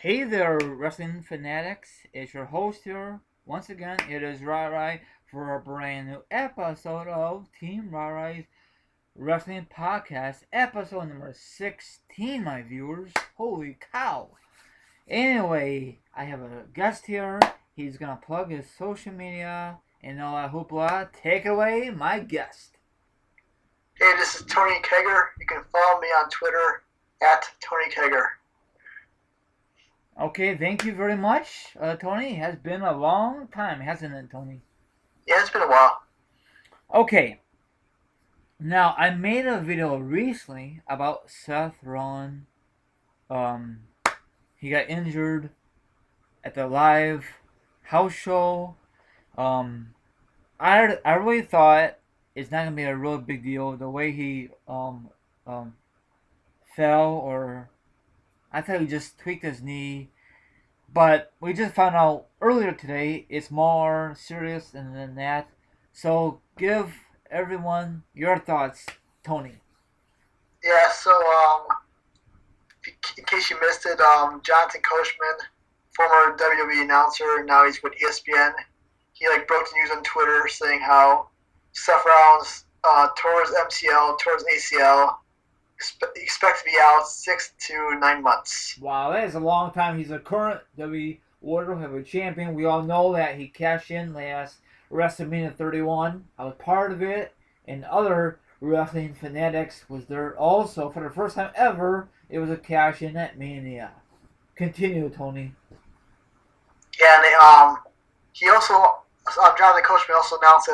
Hey there, wrestling fanatics. It's your host here. Once again, it is TeamRyRy for a brand new episode of TeamRyRy's Wrestling Podcast, episode number 16, my viewers. Holy cow. Anyway, I have a guest here. He's gonna plug his social media and all that hoopla. Take it away, my guest. Hey, this is Tony Kegger. You can follow me on Twitter at Tony Kegger. Okay, thank you very much, Tony. It has been a long time, hasn't it, Tony? Yeah, it's been a while. Okay, now I made a video recently about Seth Rollins. Um, he got injured at the live house show. I really thought it's not gonna be a real big deal the way he um fell, or I thought he just tweaked his knee. But we just found out earlier today it's more serious than that. So give everyone your thoughts, Tony. Yeah, so in case you missed it, Jonathan Coachman, former WWE announcer, now he's with ESPN. He broke the news on Twitter saying how Seth Rollins tore his MCL, tore his ACL, expect to be out 6 to 9 months. Wow, that is a long time. He's a current WWE World Heavyweight Champion. We all know that he cashed in last WrestleMania 31. I was part of it, and other wrestling fanatics was there also. For the first time ever, it was a cash in at Mania. Continue, Tony. Yeah, and he also, Jonathan Coachman also announced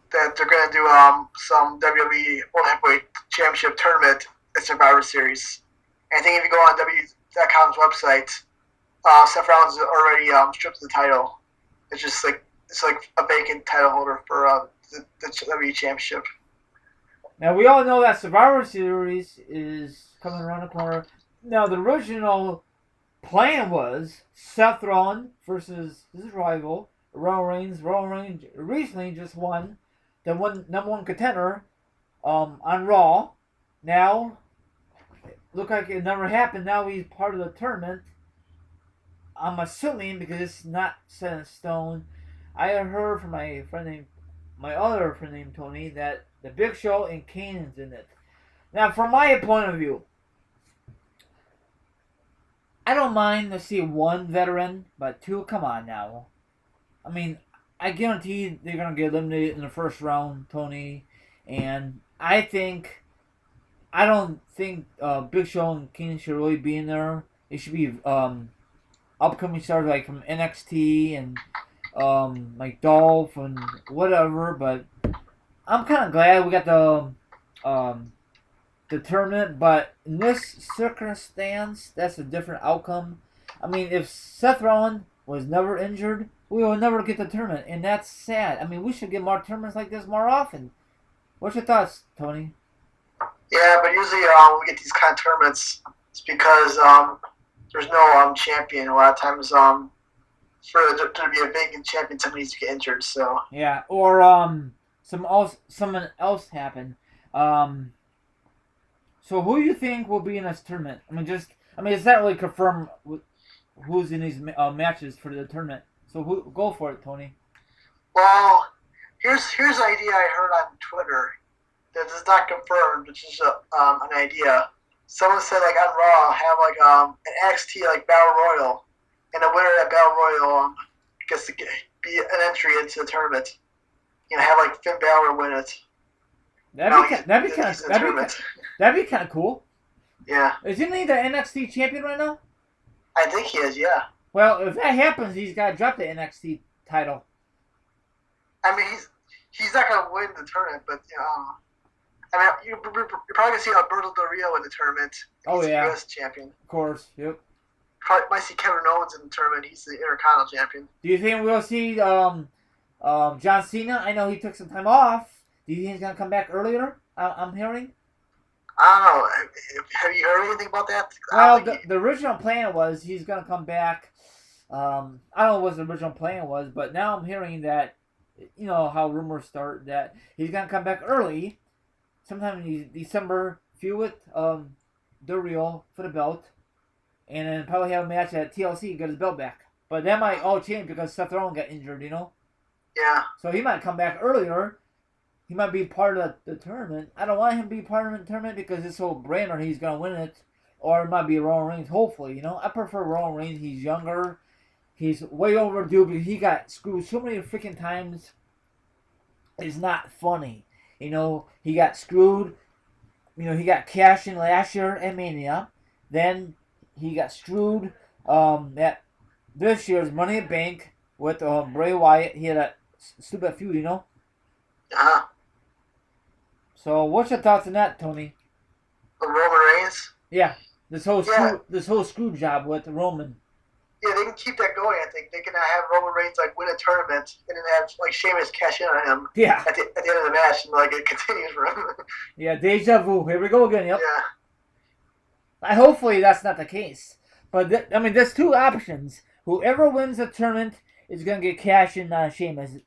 that they're going to do some WWE World Heavyweight Championship tournament at Survivor Series. And I think if you go on WWE.com's website, Seth Rollins is already stripped of the title. It's like a vacant title holder for the WWE Championship. Now, we all know that Survivor Series is coming around the corner. Now, the original plan was Seth Rollins versus his rival, Roman Reigns. Roman Reigns recently just won the number one contender on Raw. Now, look like it never happened. Now he's part of the tournament. I'm assuming because it's not set in stone. I heard from my other friend named Tony, that the Big Show and Kane's in it. Now, from my point of view, I don't mind to see one veteran, but two, come on now. I mean, I guarantee they're going to get eliminated in the first round, Tony. And I don't think Big Show and Kane should really be in there. They should be upcoming stars like from NXT and like Dolph and whatever. But I'm kind of glad we got the tournament. But in this circumstance, that's a different outcome. I mean, if Seth Rollins was never injured, we will never get the tournament, and that's sad. I mean, we should get more tournaments like this more often. What's your thoughts, Tony? Yeah, but usually when we get these kind of tournaments, it's because there's no champion. A lot of times, for there to be a vacant champion, somebody needs to get injured. So yeah, or someone else happen. So who do you think will be in this tournament? I mean, it's not really confirmed who's in these matches for the tournament. So go for it, Tony. Well, here's an idea I heard on Twitter that is not confirmed, which is an idea. Someone said on Raw have an NXT Battle Royal, and the winner of that Battle Royal gets to be an entry into the tournament. Have Finn Balor win it. That'd be kind of cool. Yeah. Isn't he the NXT champion right now? I think he is. Yeah. Well, if that happens, he's got to drop the NXT title. I mean, he's not going to win the tournament, but I mean, you're probably going to see Alberto Del Rio in the tournament. He's the U.S. champion. Of course, yep. Probably might see Kevin Owens in the tournament. He's the Intercontinental champion. Do you think we'll see John Cena? I know he took some time off. Do you think he's going to come back earlier? I'm hearing. I don't know. Have you heard anything about that? Well, the original plan was he's going to come back. I don't know what the original plan was, but now I'm hearing that, how rumors start, that he's going to come back early, sometime in December, feud with Del Rio for the belt. and then probably have a match at TLC get his belt back. But that might all change because Seth Rollins got injured, you know. Yeah. So he might come back earlier. He might be part of the tournament. I don't want him to be part of the tournament because it's so brainer he's gonna win it, or it might be Roman Reigns. Hopefully, you know. I prefer Roman Reigns. He's younger. He's way overdue because he got screwed so many freaking times. It's not funny. You know, he got screwed. You know, he got cashed in last year at Mania. Then he got screwed at this year's Money in the Bank with Bray Wyatt. He had a stupid feud, you know. So, what's your thoughts on that, Tony? The Roman Reigns. Yeah, this whole screw job with Roman. Yeah, they can keep that going. I think they can have Roman Reigns like win a tournament and then have like Sheamus cash in on him. Yeah. At the end of the match, and like it continues for him. Yeah, deja vu. Here we go again. Yep. Yeah. Hopefully that's not the case. But I mean, there's two options. Whoever wins the tournament is gonna get cash in on Sheamus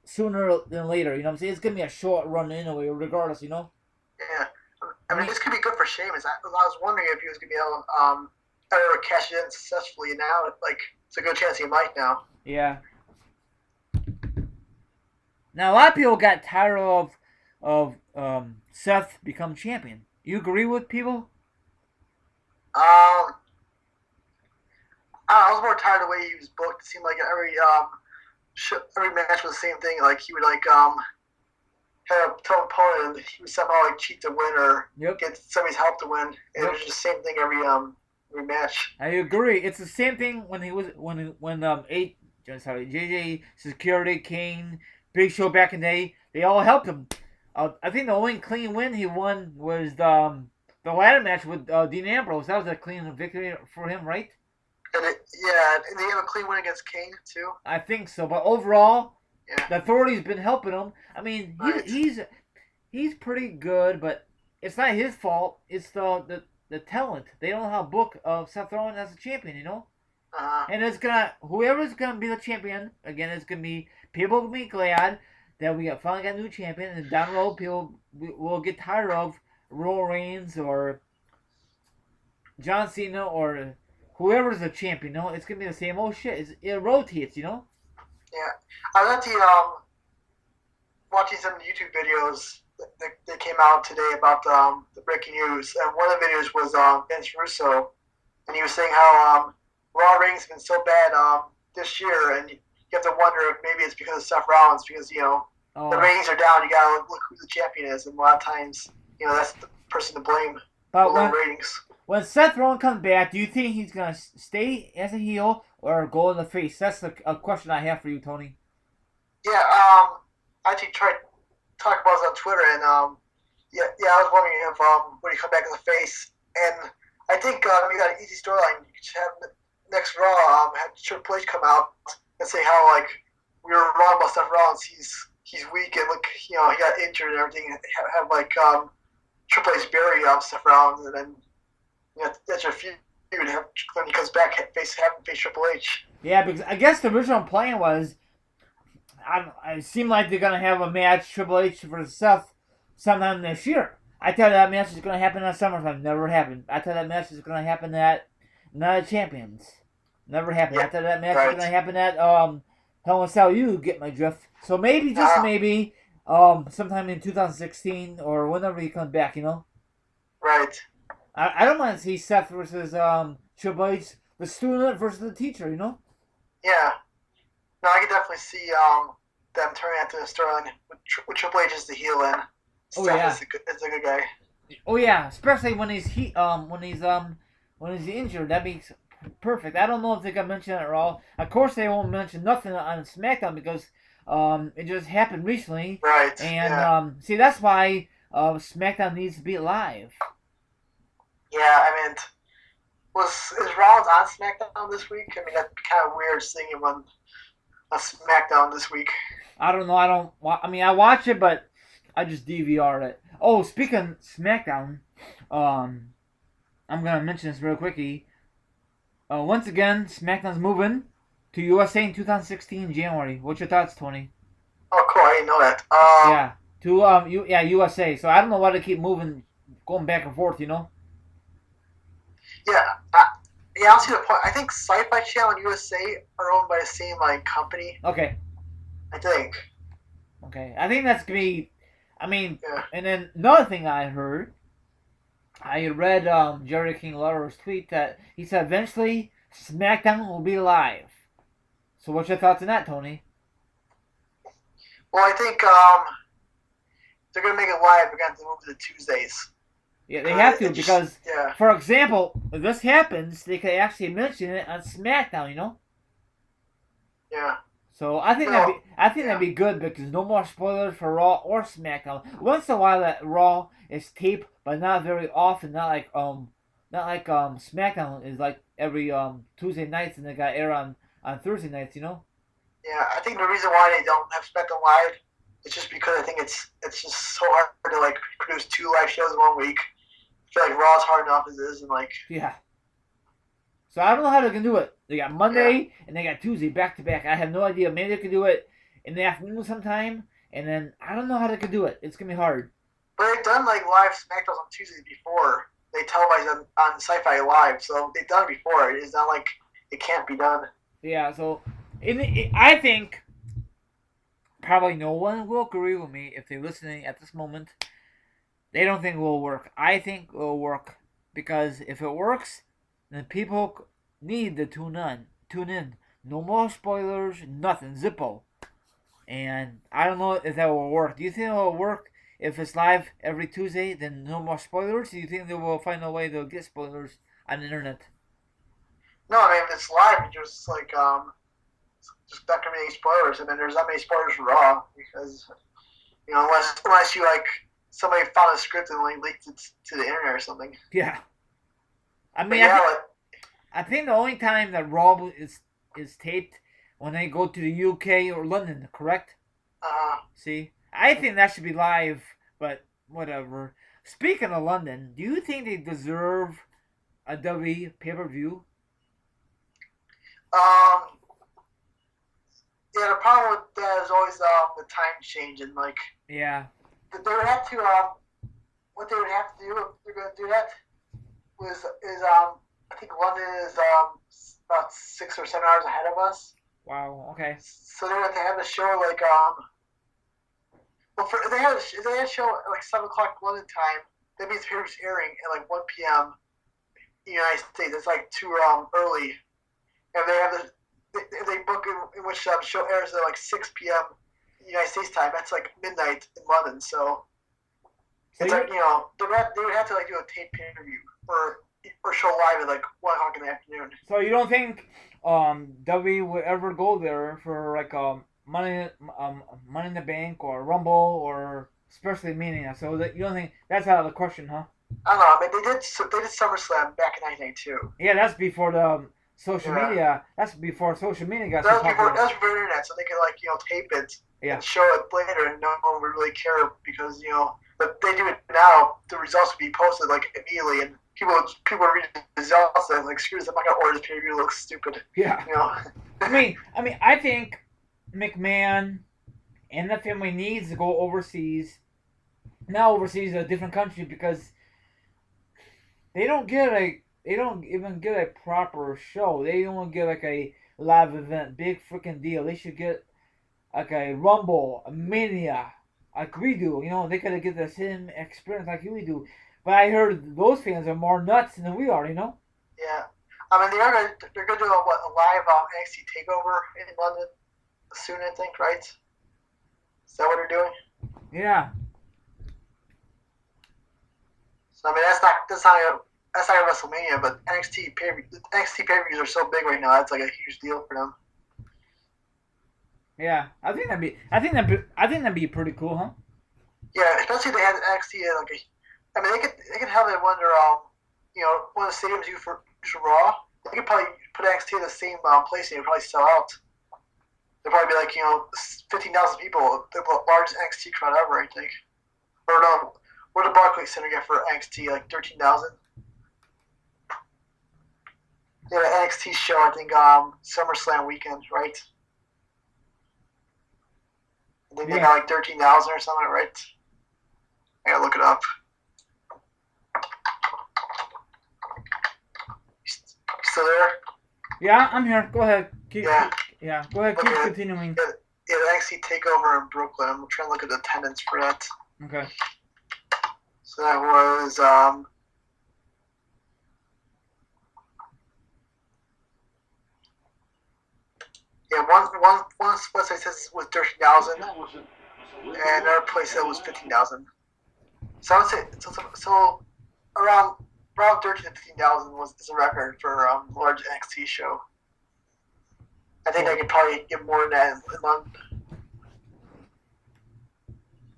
sooner than later. You know what I'm saying? It's gonna be a short run anyway, regardless. You know. Yeah. I mean, this could be good for Sheamus. I was wondering if he was gonna be able to ever cash it in successfully. And now, like, it's a good chance he might now. Yeah. Now a lot of people got tired of Seth become champion. You agree with people? I was more tired of the way he was booked. It seemed like every match was the same thing. Like he would like have a tough opponent, and he would somehow like cheat to win or get somebody's help to win. It was just the same thing every match. I agree. It's the same thing when JJ Security, Kane, Big Show back in the day. They all helped him. I think the only clean win he won was the ladder match with Dean Ambrose. That was a clean victory for him, right? And and they have a clean win against Kane too. I think so, but overall, the Authority's been helping him. I mean, he's pretty good, but it's not his fault. It's the talent. They don't know how to book Seth Rollins as a champion, you know. And whoever's gonna be the champion again, it's gonna be people will be glad that we finally got a new champion, and down the road people will get tired of Roman Reigns or John Cena or whoever's the champion. You know, it's gonna be the same old shit. It rotates, you know. Yeah, I went to watching some YouTube videos that came out today about the breaking news, and one of the videos was Vince Russo, and he was saying how Raw ratings have been so bad this year, and you have to wonder if maybe it's because of Seth Rollins, because the ratings are down. You gotta look who the champion is, and a lot of times that's the person to blame for low ratings. When Seth Rollins comes back, do you think he's gonna stay as a heel or go in the face? That's a question I have for you, Tony. Yeah, I actually tried to talk about this on Twitter, and I was wondering if would he come back as a face, and I think you got an easy storyline. You could have next Raw have Triple H come out and say how like we were wrong about Seth Rollins. He's weak and look, he got injured and everything. Have like Triple H bury Seth Rollins, and then that's your feud. When he comes back, have him face Triple H. Yeah, because I guess the original plan was, it seemed like they're gonna have a match Triple H versus Seth sometime this year. I thought that match is gonna happen at SummerSlam. Never happened. I thought that match is gonna happen at Night of Champions. Never happened. I thought that match was gonna happen at Hell in a Cell. You get my drift. So maybe, just maybe, sometime in 2016 or whenever he comes back, you know. Right. I don't want to see Seth versus Triple H, the student versus the teacher, you know. Yeah. No, I could definitely see them turning into a storyline with Triple H as the heel in. Seth is a good guy. Oh yeah, especially when he's injured. That makes perfect. I don't know if they can mention it at all. Of course, they won't mention nothing on SmackDown because it just happened recently. Right. And see, that's why SmackDown needs to be live. Yeah, I mean, is Rollins on SmackDown this week? I mean, that's kind of weird seeing him on a SmackDown this week. I don't know. I watch it, but I just DVR'd it. Oh, speaking of SmackDown, I'm gonna mention this real quickly. Once again, SmackDown's moving to USA in 2016 January. What's your thoughts, Tony? Oh, cool. I didn't know that. USA. So I don't know why they keep moving, going back and forth. You know. Yeah, honestly, the point, I think Sci-Fi Channel and USA are owned by the same like company. Okay. I think. Okay. I think that's gonna be. I mean, Yeah. and then another thing I heard, I read Jerry King Lawler's tweet that he said eventually SmackDown will be live. So what's your thoughts on that, Tony? Well, I think they're gonna make it live. They're gonna have to move to the Tuesdays. Yeah, they have to because, yeah. for example, if this happens, they could actually mention it on SmackDown. You know. Yeah. So I think that'd be good because no more spoilers for Raw or SmackDown. Once in a while that Raw is taped, but not very often. Not like SmackDown is like every Tuesday nights and they got air on Thursday nights. You know. Yeah, I think the reason why they don't have SmackDown live is just because I think it's just so hard to like produce 2 live shows in 1 week. I feel like Raw is hard enough as it is, and like Yeah. So I don't know how they can do it. They got Monday and they got Tuesday back to back. I have no idea. Maybe they can do it in the afternoon sometime, and then I don't know how they can do it. It's gonna be hard. But they've done like live SmackDowns on Tuesdays before. They televise on Sci-Fi Live, so they've done it before. It's not like it can't be done. Yeah. So I think probably no one will agree with me if they're listening at this moment. They don't think it will work. I think it will work because if it works, then people need to tune in. Tune in. No more spoilers. Nothing. Zippo. And I don't know if that will work. Do you think it will work if it's live every Tuesday? Then no more spoilers. Do you think they will find a way to get spoilers on the internet? No, I mean if it's live, just like just not gonna be any spoilers. I mean, there's not many spoilers for Raw because unless you like somebody found a script and like leaked it to the internet or something. Yeah. I mean, I think the only time that Raw is taped when they go to the UK or London, correct? See, I think that should be live, but whatever. Speaking of London, do you think they deserve a WWE pay-per-view? Yeah, the problem with that is always the time change and like. Yeah. They would have to what they would have to do if they're going to do that is I think London is about 6 or 7 hours ahead of us. Wow. Okay. So they would have to have a show like well, if they had a show at like 7 o'clock London time, that means it's airing at like 1 p.m. in the United States. It's like too early, and they have if they book in which the show airs at like 6 p.m. United States time, that's like midnight in London. So it's like they would have to like do a tape interview or show live at like 1 o'clock in the afternoon. So you don't think W would ever go there for like Money in the Bank or Rumble or especially Mania? So that you don't think that's out of the question, huh? I don't know. I mean, they did SummerSlam back in 1992. Yeah, that's before the social media. That's before social media got. That was before internet, so they could like tape it. Yeah. And show it later, and no one would really care because but they do it now. The results would be posted like immediately, and people read the results and like, screw this, I'm not gonna order this pay per view. It looks stupid. Yeah. I mean, I think McMahon and the family needs to go overseas. Now overseas, a different country, because they don't even get a proper show. They don't get like a live event, big freaking deal. They should get like a Rumble, a Mania, like we do. They could get the same experience like we do. But I heard those fans are more nuts than we are. Yeah, I mean they're gonna do a live NXT takeover in London soon, I think, right? Is that what they're doing? Yeah. So I mean that's not a WrestleMania, but NXT pay-per-views are so big right now. That's like a huge deal for them. Yeah, I think that'd be pretty cool, huh? Yeah, especially if they had NXT I mean, they could have it when they're one of the stadiums used for Raw. They could probably put NXT in the same place and it'd probably sell out. There'd probably be like 15,000 people, the largest NXT crowd ever, I think. Or no, what did Barclays Center get for NXT? Like 13,000. They had an NXT show, I think, SummerSlam weekend, right? I think they got like 13,000 or something, right? I gotta look it up. Still there? Yeah, I'm here. Go ahead. Yeah. Yeah, go ahead. Keep Okay. continuing. Yeah, the NXT Takeover in Brooklyn. I'm trying to look at the attendance for that. Okay. So that was yeah, one website says it was 13,000, and another place said it was 15,000. So I would say so around 13 to 15,000 is a record for large NXT show. I think I could probably get more than that in a month.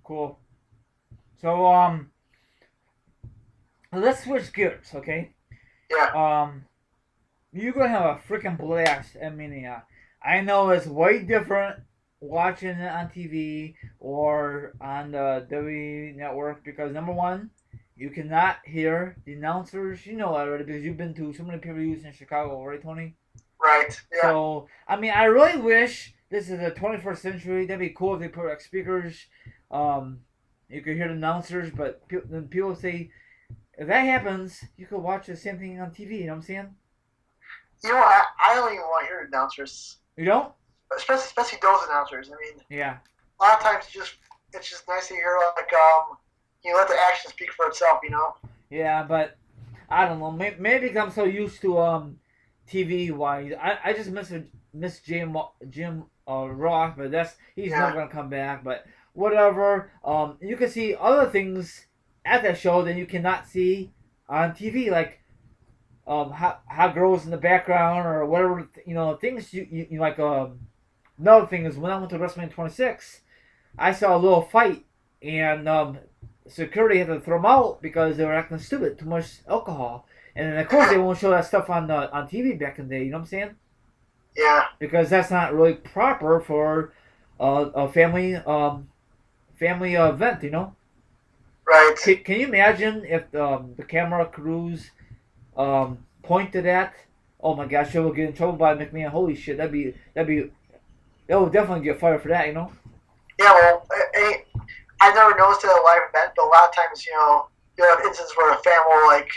Cool. So let's switch gears, okay? Yeah. You're gonna have a freaking blast at Mania. I know it's way different watching it on TV or on the WWE network because number one, you cannot hear the announcers. You know that already because you've been to so many pay-per-views in Chicago, right, Tony? Right. Yeah. So I mean, I really wish this is the 21st century. That'd be cool if they put like speakers. You could hear the announcers, but then people say if that happens, you could watch the same thing on TV. You know what I'm saying? You know what? I don't even want to hear announcers. You don't? Especially those announcers. I mean, yeah. A lot of times it's just nice to hear like you let the action speak for itself. You know. Yeah, but I don't know. Maybe I'm so used to TV wise. I just miss Jim Ross, but he's never gonna come back. But whatever. You can see other things at that show that you cannot see on TV, like how girls in the background or whatever things you like. Another thing is when I went to WrestleMania 26, I saw a little fight and security had to throw them out because they were acting stupid, too much alcohol, and then of course they won't show that stuff on TV back in the day. You know what I'm saying? Yeah. Because that's not really proper for a family event. You know. Right. Can you imagine if the camera crews pointed at? Oh my gosh, she'll get in trouble by McMahon. Holy shit, that'd be. It would definitely get fired for that, you know. Yeah, well, I never noticed it at a live event, but a lot of times, you have instances where a fan will like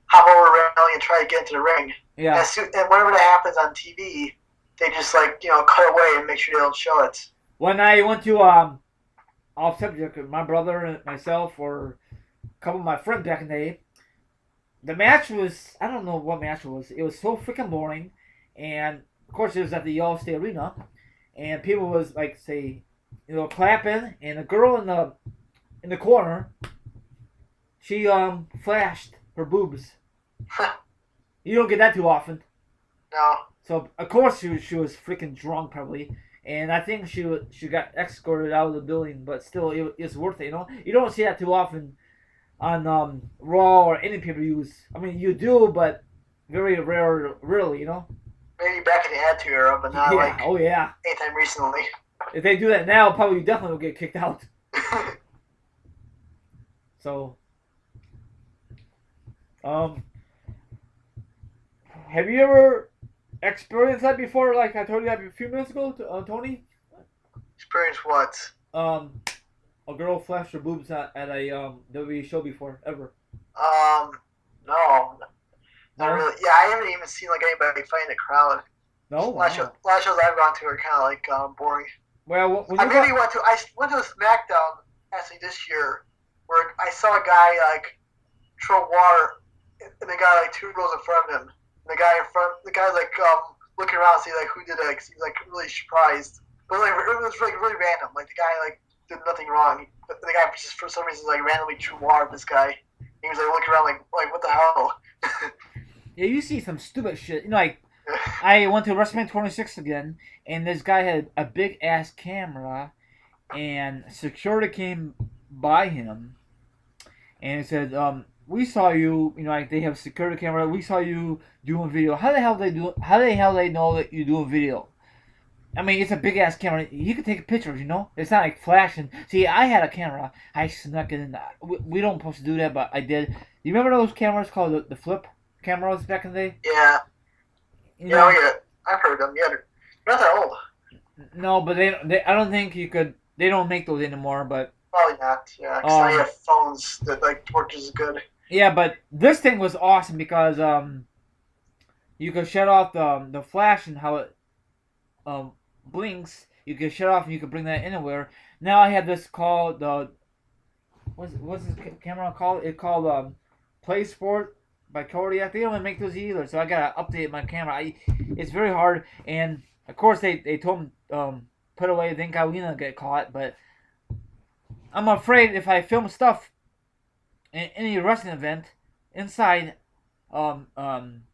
hop over a railing and try to get into the ring. Yeah. And whenever that happens on TV, they just like cut away and make sure they don't show it. When I went to off subject, my brother and myself or a couple of my friends back in the day, the match was, I don't know what match it was. It was so freaking boring, and of course it was at the Yellow State Arena, and people was like say, clapping, and the girl in the corner, she flashed her boobs. You don't get that too often. No. So of course she was freaking drunk probably, and I think she got escorted out of the building, but still it's worth it. You don't see that too often on Raw or any pay-per-views. I mean, you do, but very rarely. Maybe back in the Attitude Era, but not anytime recently. If they do that now, probably definitely will get kicked out. So, have you ever experienced that before? Like I told you that a few minutes ago, Tony. Experience what? A girl flashed her boobs at a WWE show before ever. No. Not really. Yeah, I haven't even seen like anybody fight in a crowd. No. A lot of shows I've gone to are kind of like boring. Well, I went to a SmackDown actually this year where I saw a guy like throw water, and the guy like 2 rows in front of him. And the guy's like looking around to see like who did it. Cause he was like really surprised, but like it was like really random. Like the guy like did nothing wrong, but the guy just for some reason like randomly threw water at this guy. He was like looking around like what the hell. Yeah, you see some stupid shit. Like I went to WrestleMania 26 again, and this guy had a big ass camera, and security came by him, and he said, "We saw you. Like they have security camera. We saw you doing video. How the hell they know that you're doing video? I mean, it's a big ass camera. You can take pictures. It's not like flashing. See, I had a camera. I snuck it in. We don't supposed to do that, but I did. You remember those cameras called the flip cameras back in the day? Yeah. Yeah, I've heard them. Yeah, they're not that old. No, but I don't think you could. They don't make those anymore, but probably not. Yeah, because now you have phones that like work as good. Yeah, but this thing was awesome because you could shut off the flash and how it um blinks. You could shut off and you could bring that anywhere. Now I have this called what's this camera called? It called Play Sport by Kodiak. They don't even make those either, so I gotta update my camera. It's very hard, and of course they told me put away think I will get caught, but I'm afraid if I film stuff in any wrestling event inside, um um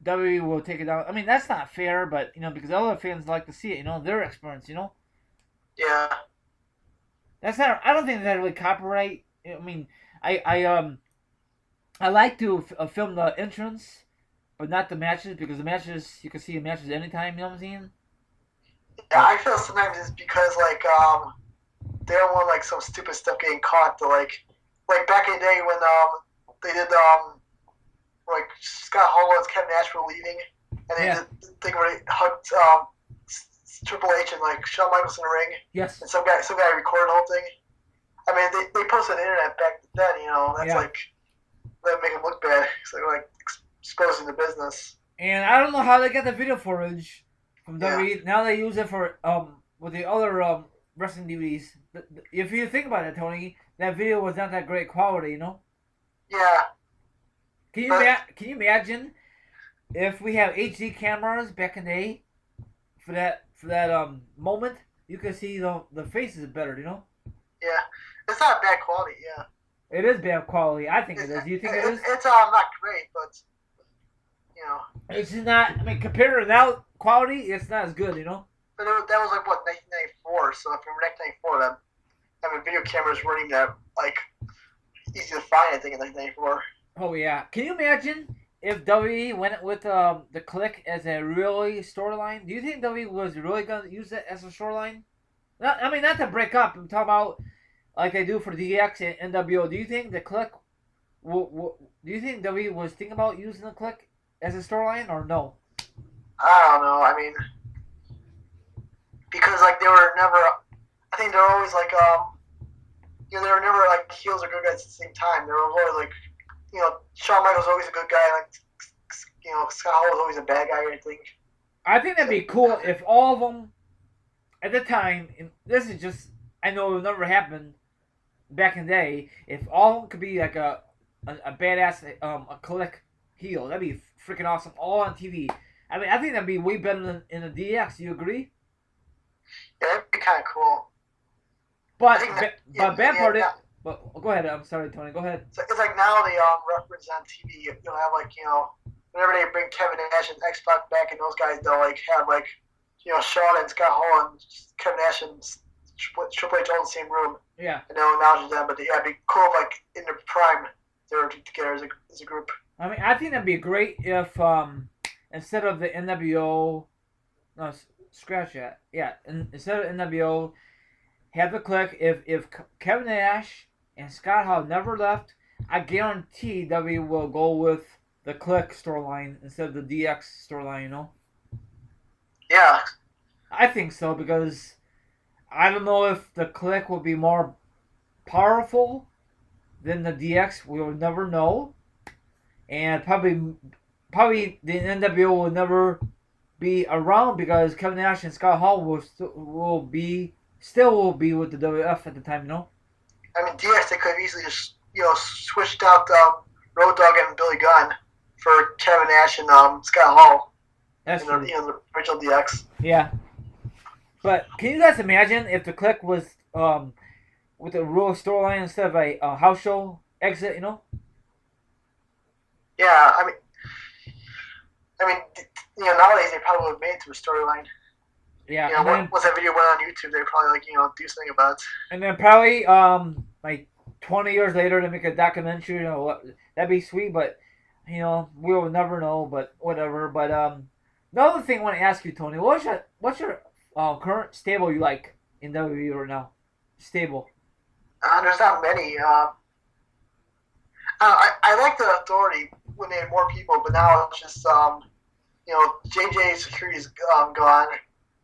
WWE will take it down. I mean that's not fair, but because other fans like to see it, their experience, Yeah. that's not. I don't think that's really copyright. I mean, I like to film the entrance, but not the matches because the matches you can see the matches anytime. You know what I'm saying? Yeah, I feel sometimes it's because like they don't want like some stupid stuff getting caught. To like back in the day when they did like Scott Hall and Kevin Nash were leaving, and they Yeah. did the thing where they hugged Triple H and like Shawn Michaels in the ring, Yes. and some guy recorded the whole thing. I mean, they posted on the internet back then. That's Yeah. like that make them look bad. So they're like exposing the business. And I don't know how they get the video footage from Yeah. WWE. Now they use it for with the other wrestling DVDs. If you think about it, Tony, that video was not that great quality. Yeah. Can you imagine if we have HD cameras back in the day for that moment? You can see the faces better. Yeah. It's not bad quality. Yeah. It is bad quality. I think it is. Do you think it is? It's not great, but you know. It's not. I mean, compared to now quality, it's not as good. But that was like what 1994. So if from 1994, then I mean, video cameras weren't even that like easy to find. I think in 1994. Oh yeah. Can you imagine if WWE went with the Click as a really storyline? Do you think WWE was really gonna use it as a storyline? Not, I mean, not to break up. I'm talking about like they do for DX and NWO. Do you think the Click? Do you think WWE was thinking about using the Click as a storyline or no? I don't know. I mean, because like they were never. I think they're always like they were never like heels or good guys at the same time. They were always like Shawn Michaels was always a good guy. Like Scott Hall was always a bad guy. I think. I think that'd be cool if all of them at the time. And this is just I know it never happened back in the day. If all of them could be like a badass a Click heel, that'd be freaking awesome. All on TV. I mean, I think that'd be way better than in the DX. Do you agree? Yeah, that'd be kind of cool. But yeah, bad part is. yeah. But go ahead. I'm sorry, Tony. Go ahead. So it's like now they reference on TV. You'll have like whenever they bring Kevin Nash and X Pac back and those guys, they'll like have like Shawn and Scott Hall and Kevin Nash and Triple H all in the same room. Yeah. And they'll acknowledge them, but yeah, it'd be cool if like in their prime they were together as a group. I mean, I think that'd be great if instead of the NWO, no, scratch that. Yeah, instead of NWO, have the Click. If Kevin Nash and Scott Hall never left, I guarantee W will go with the Click storyline instead of the DX storyline. Yeah. I think so because I don't know if the Click will be more powerful than the DX. We will never know, and probably the NWO will never be around because Kevin Nash and Scott Hall will be with the WF at the time. I mean, DX they could have easily just switched out Road Dogg and Billy Gunn for Kevin Nash and Scott Hall. That's true. The original DX. Yeah, but can you guys imagine if the Click was with a real storyline instead of a house show exit? Yeah, I mean, nowadays they probably would have made it to a storyline. Yeah. Once that video went on YouTube, they'd probably do something about it. And then probably like 20 years later to make a documentary. That'd be sweet, but we'll never know. But whatever. But another thing I want to ask you, Tony, what's your current stable you like in WWE right now? Stable. There's not many. I like the Authority when they had more people, but now it's just JJ Security's gone.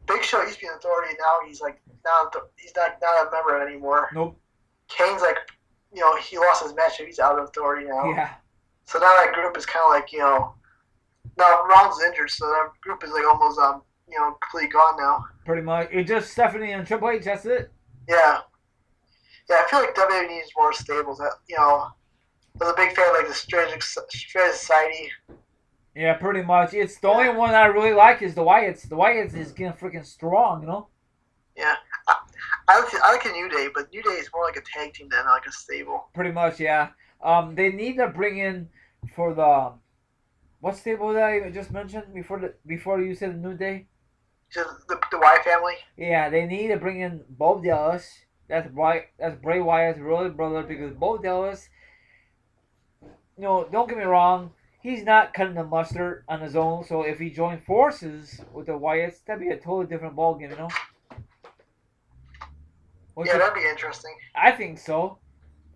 Big Show used to be an Authority, now he's like he's not a member anymore. Nope. Kane's like he lost his match, so he's out of Authority now. Yeah. So now that group is kind of like No, Ron's injured, so that group is like almost completely gone now. Pretty much. It's just Stephanie and Triple H. That's it. Yeah, yeah. I feel like WWE needs more stables. I was a big fan of like the Strategic Society. Yeah, pretty much. It's the only one I really like is the Wyatts. The Wyatts is getting freaking strong, you know. Yeah, I like a New Day, but New Day is more like a tag team than like a stable. Pretty much, yeah. They need to bring in for the what stable that I just mentioned before you said the New Day. Just the Y family. Yeah, they need to bring in Bo Dallas. That's right. That's Bray Wyatt's real brother because Bo Dallas, don't get me wrong, he's not cutting the mustard on his own. So if he joined forces with the Wyatts, that'd be a totally different ballgame, you know. Which Yeah, is, that'd be interesting. I think so.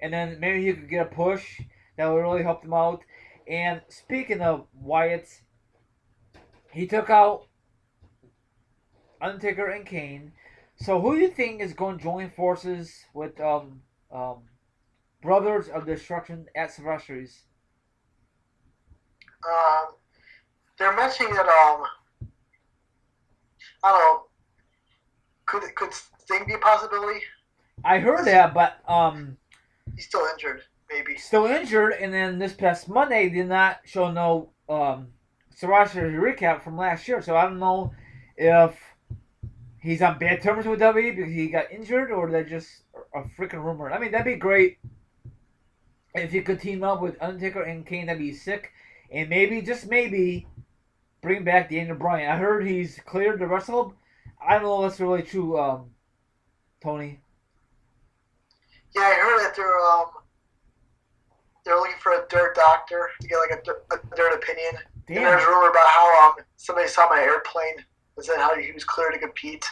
And then maybe he could get a push that would really help them out. And speaking of Wyatt's, he took out Undertaker and Kane. So who do you think is going to join forces with Brothers of Destruction at Survivor Series? Um, they're mentioning that I don't know. Could Sting be a possibility? I heard that, but He's still injured, maybe. still injured. And then this past Monday did not show no Survivor Series recap from last year. So I don't know if he's on bad terms with WWE because he got injured, or they're just a freaking rumor. I mean, that'd be great if you could team up with Undertaker and Kane. That'd be sick, and maybe just maybe bring back Daniel Bryan. I heard he's cleared to wrestle. I don't know if that's really true, Tony. Yeah, I heard that they're looking for a dirt doctor to get like a dirt opinion. And there's a Damn, rumor about how somebody saw my airplane and said how he was clear to compete.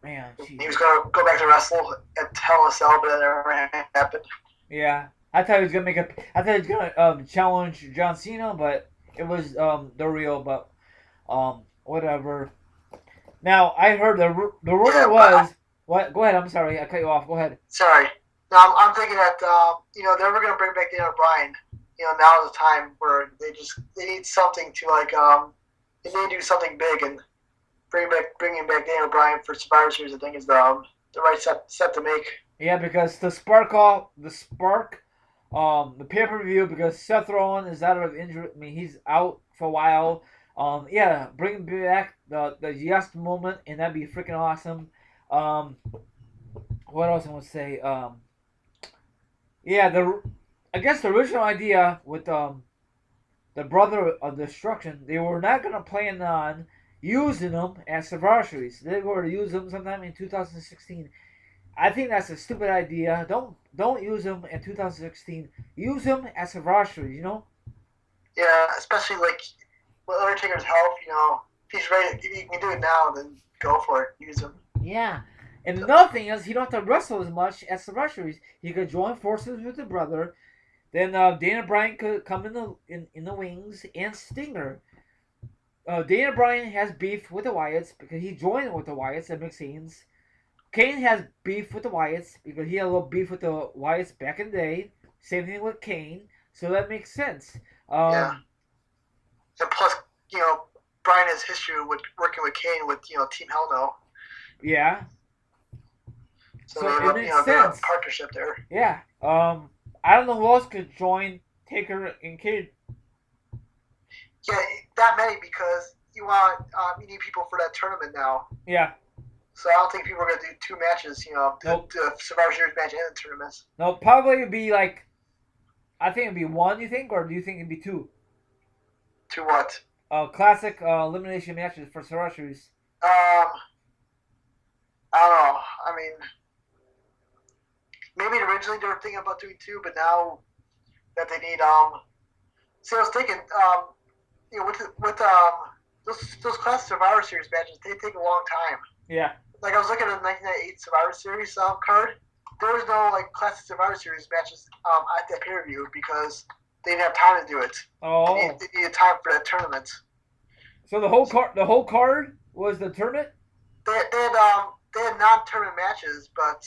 man, He geez. was going to go back to wrestle at Hell in a Cell, but that never happened. Yeah. I thought he was gonna I thought he was gonna challenge John Cena, but it was the real. But whatever. Now I heard the rumor Yeah, was what? Go ahead. I'm sorry, I cut you off. Go ahead. sorry. No, I'm thinking that they were going to bring back Daniel Bryan. Now is the time where they need something to like they need to do something big and bringing back Daniel Bryan for Survivor Series. I think is the right set to make. Yeah, because the pay per view because Seth Rollins is out of injury. I mean, he's out for a while. Yeah, bring back the yes moment, and that'd be freaking awesome. Um, what else I want to say? Yeah, I guess the original idea with the Brother of Destruction, they were not gonna plan on using them as Survivor Series. They were to use them sometime in 2016. I think that's a stupid idea. Don't use them in 2016. Use them as Survivor Series. You know. Yeah, especially like with Undertaker's health. If he's ready, if he can do it now, then go for it. Use him. Yeah. And another thing is, he don't have to wrestle as much as Survivor Series. He could join forces with the brother. Then Dana Bryan could come in the wings and Stinger. Dana Bryan has beef with the Wyatts because he joined with the Wyatts at McSane's. Kane has beef with the Wyatts because he had a little beef with the Wyatts back in the day. Same thing with Kane, so that makes sense. Yeah, and plus, Bryan has history with working with Kane with Team Hell No. Yeah, So so they it makes they have a sense. partnership there. Yeah. I don't know who else could join Taker and Kane. Yeah, that many because you need people for that tournament now. Yeah. So I don't think people are going to do two matches. Nope. The Survivor Series match and the tournaments. No, probably it'd be like, I think it'd be one. You think, or do you think it'd be two? To what? Classic elimination matches for Survivor Series. I don't know. I mean, maybe originally they were thinking about doing two, but now that they need See, I was thinking with those classic Survivor Series matches, they take a long time. Yeah. Like I was looking at the 1998 Survivor Series card. There was no like classic Survivor Series matches at that pay per view because they didn't have time to do it. Oh. They needed time for that tournament. So the whole card was the tournament. They had non-tournament matches, but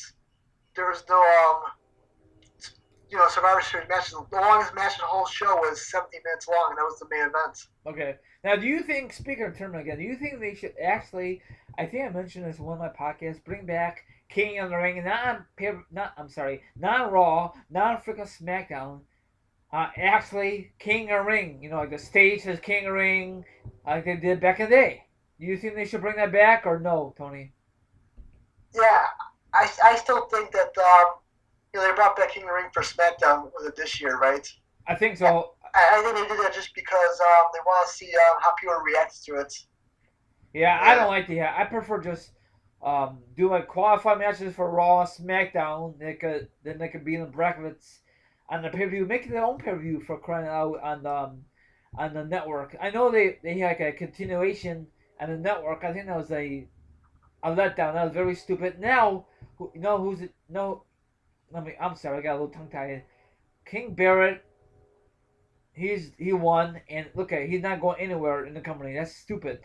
there was no Survivor Series matches. The longest match in the whole show was 17 minutes long, and that was the main event. Okay. Now, do you think, speaking of tournament again, do you think they should actually, I think I mentioned this in one of my podcasts, bring back King of the Ring, and not on Raw, not on freaking SmackDown, actually King of the Ring, like the stage says King of the Ring, like they did back in the day. Do you think they should bring that back, or no, Tony? Yeah, I still think that they brought back King of the Ring for SmackDown was it this year, right? I think so. I think they did that just because they want to see how people react to it. Yeah, I don't like the. I prefer just do like qualifying matches for Raw, SmackDown. Then they could be in the brackets on the pay per view. Make their own pay per view for crying out on the network. I know they had like a continuation on the network. I think that was a letdown. That was very stupid. Now, who's it? No, I'm sorry. I got a little tongue tied. King Barrett. He won, and look at he's not going anywhere in the company. That's stupid.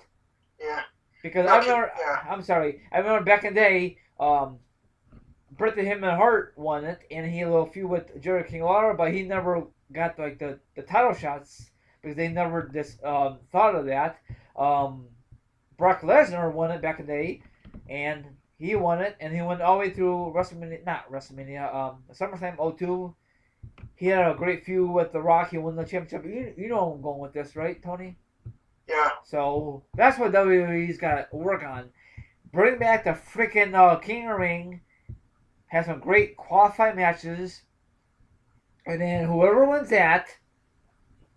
Yeah. Because No, I remember, I'm sorry, I remember back in the day, Bret the Hitman Hart won it, and he had a little feud with Jerry King Lawler, but he never got like the title shots because they never just thought of that. Brock Lesnar won it back in the day, and he won it, and he went all the way through SummerSlam '02. He had a great feud with The Rock. He won the championship. You know I'm going with this, right, Tony? Yeah. So that's what WWE's got to work on. Bring back the freaking King of the Ring. Have some great qualified matches. And then whoever wins that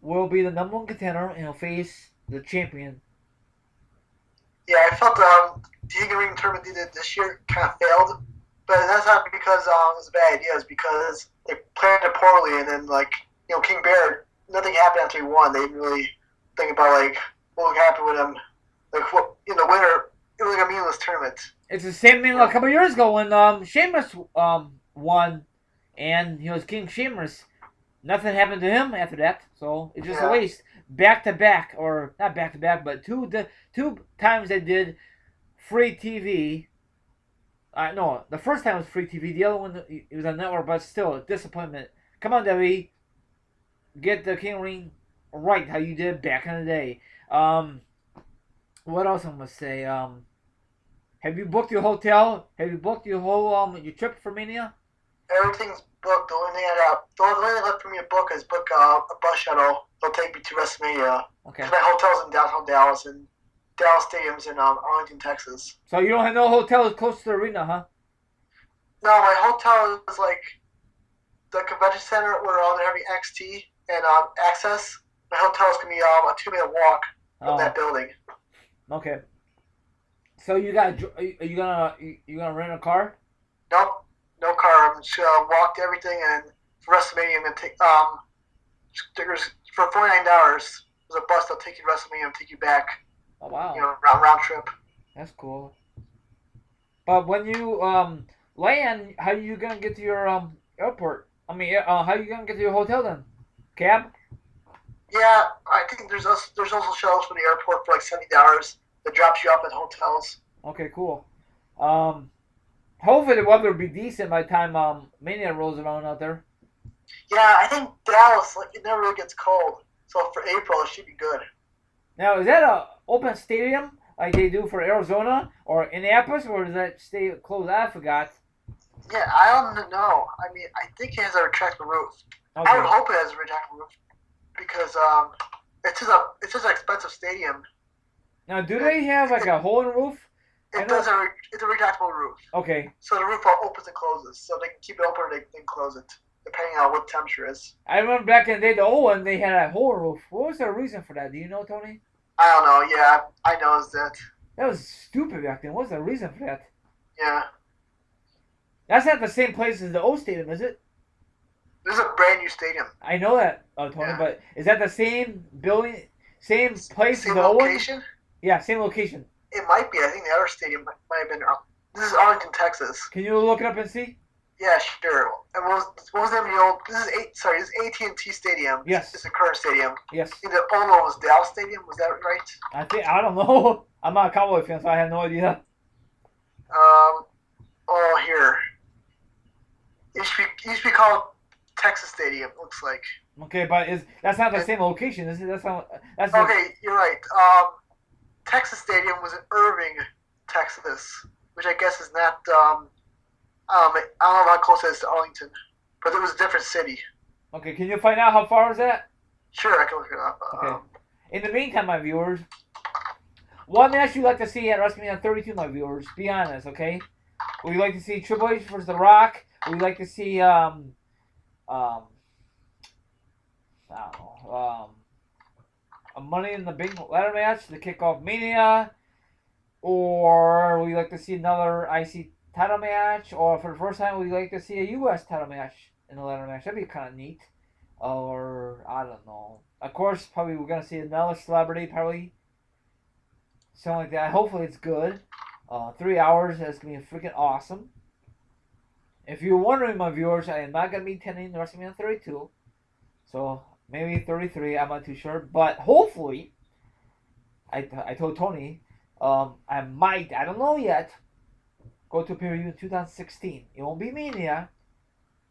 will be the number one contender and will face the champion. Yeah, I felt the King of the Ring tournament they did this year kind of failed. But that's not because it was a bad idea. It's because they planned it poorly. And then, King Barrett, nothing happened after he won. They didn't really think about, what would happen with him. The winner, it was like a meaningless tournament. It's the same thing a couple years ago when Sheamus won, and he was King Sheamus. Nothing happened to him after that, so it's just a waste. Back to back, or not back to back, but two times they did free TV. No, the first time was free TV. The other one it was on network, but still a disappointment. Come on, WWE, get the King Ring right how you did back in the day. What else I'm gonna say? Have you booked your hotel? Have you booked your whole your trip for Mania? Everything's booked. The only thing left for me to book is book a bus shuttle. They'll take me to WrestleMania. Okay. My hotel's in downtown Dallas, and Dallas Stadium's in Arlington, Texas. So you don't have no hotels close to the arena, huh? No, my hotel is the convention center where they're having XT and access. My hotel's gonna be a 2-minute walk from that building. Okay. So you gonna rent a car? Nope, no car. I'm just gonna walk to everything, and for WrestleMania, I'm gonna take for $49. There's a bus that'll take you to WrestleMania and take you back. Oh wow. Round trip. That's cool. But when you land, how are you gonna get to your airport? I mean, how are you gonna get to your hotel then? Cab? Yeah, I think there's also shuttles from the airport for $70 that drops you off at hotels. Okay, cool. Hopefully the weather will be decent by the time Mania rolls around out there. Yeah, I think Dallas, it never really gets cold. So for April, it should be good. Now, is that a open stadium like they do for Arizona or Indianapolis, or does that stay closed? I forgot. Yeah, I don't know. I mean, I think it has a retractable roof. Okay. I would hope it has a retractable roof because it's just an expensive stadium. Now, do they have a hole in the roof? It's a retractable roof. Okay. So the roof opens and closes, so they can keep it open or they can close it, depending on what temperature is. I remember back in the day, the old one, they had a hole in the roof. What was the reason for that? Do you know, Tony? I don't know. Yeah, I noticed that. That was stupid back then. What was the reason for that? Yeah. That's not the same place as the old stadium, is it? This is a brand new stadium. I know that, Tony, but is that the same building, same place as the old one? Same location? Yeah, same location. It might be. I think the other stadium might have been. This is Arlington, Texas. Can you look it up and see? Yeah, sure. And what was the name of the old? This is AT&T Stadium. Yes. It's the current stadium. Yes. I think the old one was Dallas Stadium. Was that right? I don't know. I'm not a Cowboy fan, so I have no idea. Here. It used to be called Texas Stadium. It looks like. Okay, but that's not the And, same location, is it? That's not. That's the. okay, you're right. Texas Stadium was in Irving, Texas, which I guess is not. I don't know how close it is to Arlington, but it was a different city. Okay, can you find out how far is that? Sure, I can look it up. Okay. In the meantime, my viewers, what match you like to see at WrestleMania 32, my viewers? Be honest, okay? Would you like to see Triple H versus The Rock? Would you like to see I don't know, a Money in the Big Ladder match to kick off Mania? Or would you like to see another IC title match? Or for the first time, would you like to see a US title match in the ladder match? That'd be kind of neat. Or, I don't know. Of course, probably we're going to see another celebrity, probably. Something like that. Hopefully it's good. 3 hours, that's going to be freaking awesome. If you're wondering, my viewers, I am not going to be attending the WrestleMania 32. So, maybe 33, I'm not too sure. But hopefully, I told Tony, I might, I don't know yet, go to a pay-per-view in 2016. It won't be Mania,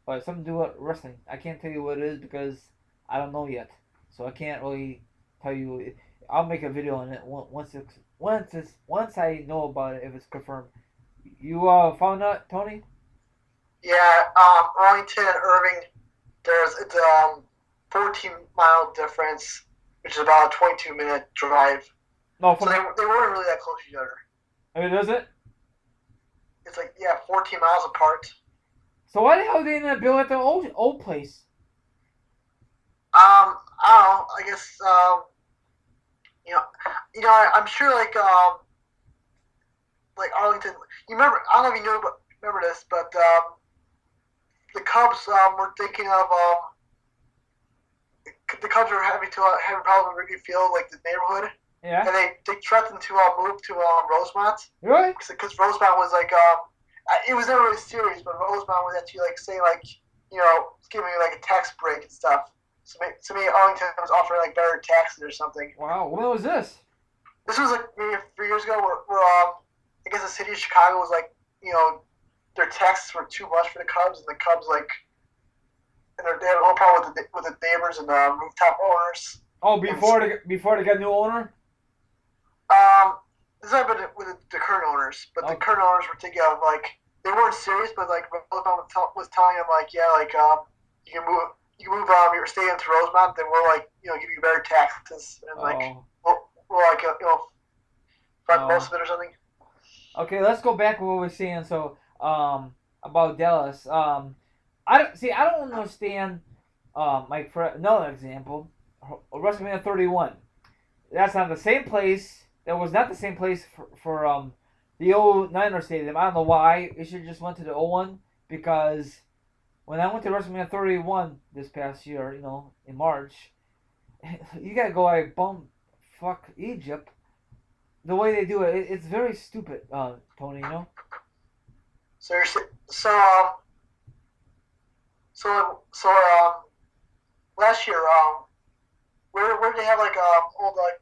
but something to do with wrestling. I can't tell you what it is because I don't know yet. So I can't really tell you. I'll make a video on it once I know about it, if it's confirmed. You found out, Tony? Yeah, Arlington and Irving. It's 14-mile difference, which is about a 22-minute drive. No, so they weren't really that close to each other. I mean, is it? It's like 14 miles apart. So why the hell did they not build at the old place? I don't know. I guess I'm sure like Arlington. You remember? I don't know if you remember this, but the Cubs were thinking of the Cubs were having problems with Wrigley Field, like the neighborhood. Yeah. And they threatened to move to Rosemont. Really? Because Rosemont was like it was never really serious, but Rosemont was actually like saying like giving like a tax break and stuff. So maybe Arlington was offering like better taxes or something. Wow, when was this? This was like maybe 3 years ago, where I guess the city of Chicago was like, their taxes were too much for the Cubs, and the Cubs and they had a whole problem with the neighbors and the rooftop owners. Oh, before they got a new owner. This has been with the current owners, but the current owners were thinking of like they weren't serious, but like Rosemont was telling them like you can move your stadium to Rosemont, then we'll like give you better taxes and like we'll like fund most of it or something. Okay, let's go back to what we're saying. So about Dallas, I don't understand. Like for another example, WrestleMania 31. That's not the same place. That was not the same place for the old Niner Stadium. I don't know why. It should just went to the old one, because when I went to WrestleMania 31 this past year, in March, you gotta go like fuck Egypt. The way they do it, it's very stupid, Tony. So last year, where did they have like all the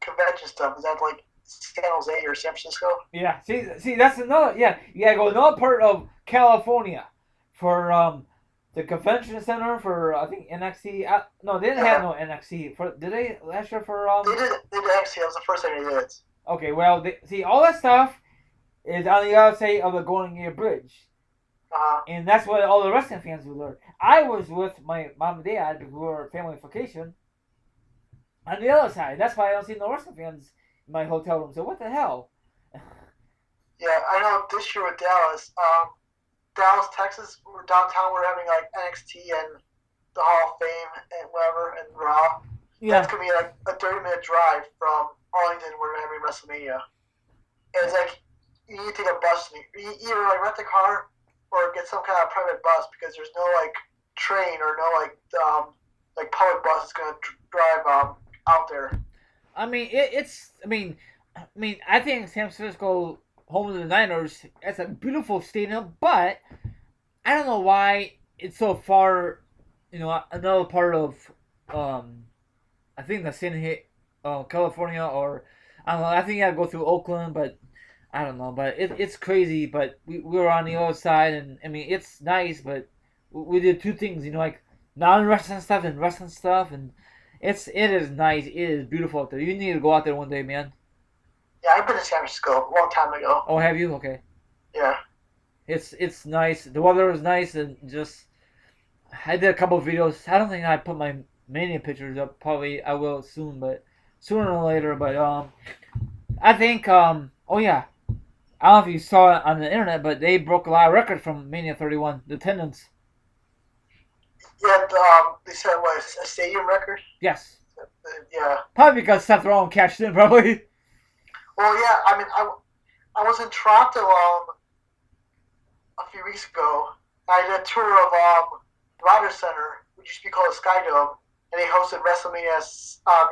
convention stuff? Is that like San Jose or San Francisco? Yeah. See, that's another. Yeah, you gotta go another part of California for the convention center for I think NXT. No, they didn't have no NXT. Did they last year for They did NXT. That was the first time they did it. Okay, well, see, all that stuff is on the other side of the Golden Gate Bridge. And that's what all the wrestling fans would learn. I was with my mom and dad because we were family vacation on the other side. That's why I don't see no wrestling fans in my hotel room. So what the hell? Yeah, I know this year with Dallas, Dallas, Texas, downtown, we're having like NXT and the Hall of Fame and whatever and Raw. Yeah. That's gonna be like a 30-minute drive from Arlington where we're having WrestleMania. And it's like you need to take a bus. You either like rent a car or get some kind of private bus, because there's no like train or no like public bus that's gonna drive out there. I mean, I think San Francisco, home of the Niners, that's a beautiful stadium, but I don't know why it's so far. Another part of I think the San California, or I don't know. I think you gotta go through Oakland, but I don't know. But it's crazy. But we were on the other side, and I mean it's nice, but we did two things, like non-wrestling stuff and wrestling stuff, and it is nice. It is beautiful out there. You need to go out there one day, man. Yeah, I've been to San Francisco a long time ago. Oh, have you? Okay. Yeah. It's nice. The weather is nice, and just I did a couple of videos. I don't think I put my Mania pictures up. Probably I will soon, but sooner or later. But I think oh yeah, I don't know if you saw it on the internet, but they broke a lot of records from Mania 31. The attendance. Yeah, they said what a stadium record. Yes. Yeah. Probably because Seth Rollins cashed in, probably. Well, yeah. I mean, I was in Toronto a few weeks ago. I did a tour of the Ryder Center, which used to be called the Sky Dome, and they hosted WrestleMania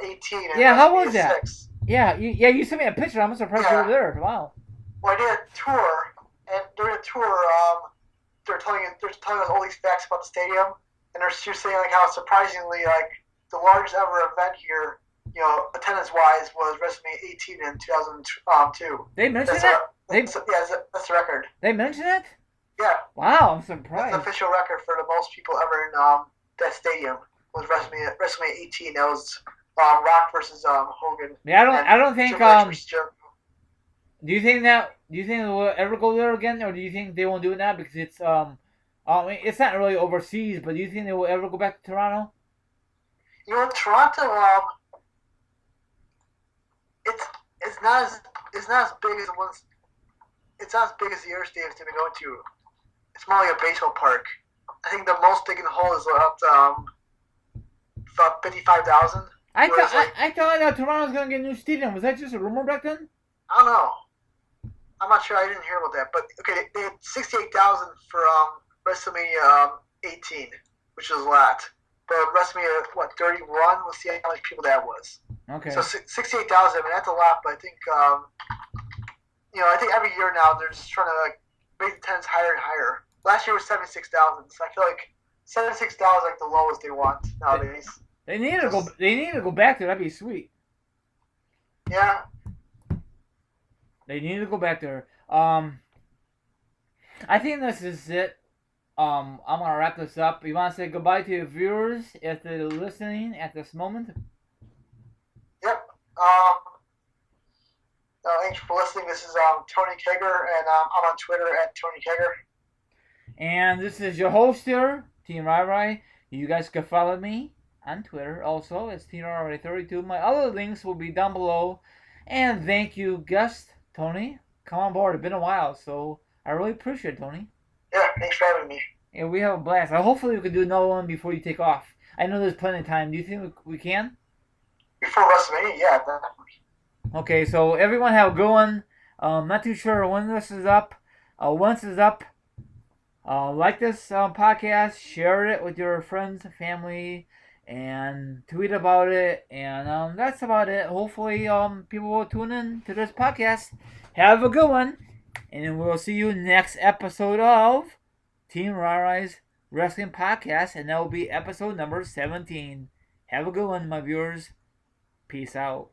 18. And Yeah, how WrestleMania was that? 6. Yeah, you sent me a picture. I'm surprised you were there. Wow. Well, I did a tour, and during the tour, they're telling us all these facts about the stadium, and they're saying like how surprisingly like the largest ever event here, attendance wise, was WrestleMania 18 in 2002. They mentioned that. That's the record. They mentioned it. Yeah. Wow, I'm surprised. That's the official record for the most people ever in that stadium was WrestleMania 18. That was Rock versus Hogan. Yeah, I don't think Do you think they'll ever go there again, or do you think they won't do it now because it's it's not really overseas, but do you think they will ever go back to Toronto? Toronto, it's not as big as the ones. It's not as big as the other stadiums they've been going to. It's more like a baseball park. I think the most they can hold is about 55,000. I thought Toronto's gonna get a new stadium. Was that just a rumor back then? I don't know. I'm not sure. I didn't hear about that. But okay, they had 68,000 for WrestleMania 18, which was a lot. But WrestleMania 31? We'll see how many people that was. Okay. So 68,000. I mean, that's a lot. But I think I think every year now they're just trying to make the attendance higher and higher. Last year was 76,000. So I feel like 76,000 is like the lowest they want nowadays. They need to go. They need to go back there. That'd be sweet. Yeah. They need to go back there. I think this is it. I'm gonna wrap this up. You wanna say goodbye to your viewers if they're listening at this moment? Yep. Thanks for listening. This is Tony Kager, and I'm on Twitter at Tony Kager. And this is your host here, TeamRyRy. You guys can follow me on Twitter also. It's TeamRyRy32. My other links will be down below. And thank you, guest Tony. Come on board. It's been a while, so I really appreciate it, Tony. Yeah, thanks for having me. And we have a blast. Hopefully we can do another one before you take off. I know there's plenty of time. Do you think we can? Before WrestleMania, yeah, definitely. Okay, so everyone have a good one. Not too sure when this is up. Once it's up, like this podcast, share it with your friends and family, and tweet about it. And that's about it. Hopefully, people will tune in to this podcast. Have a good one, and we'll see you next episode of TeamRyRy's Wrestling Podcast, and that will be episode number 17. Have a good one, my viewers. Peace out.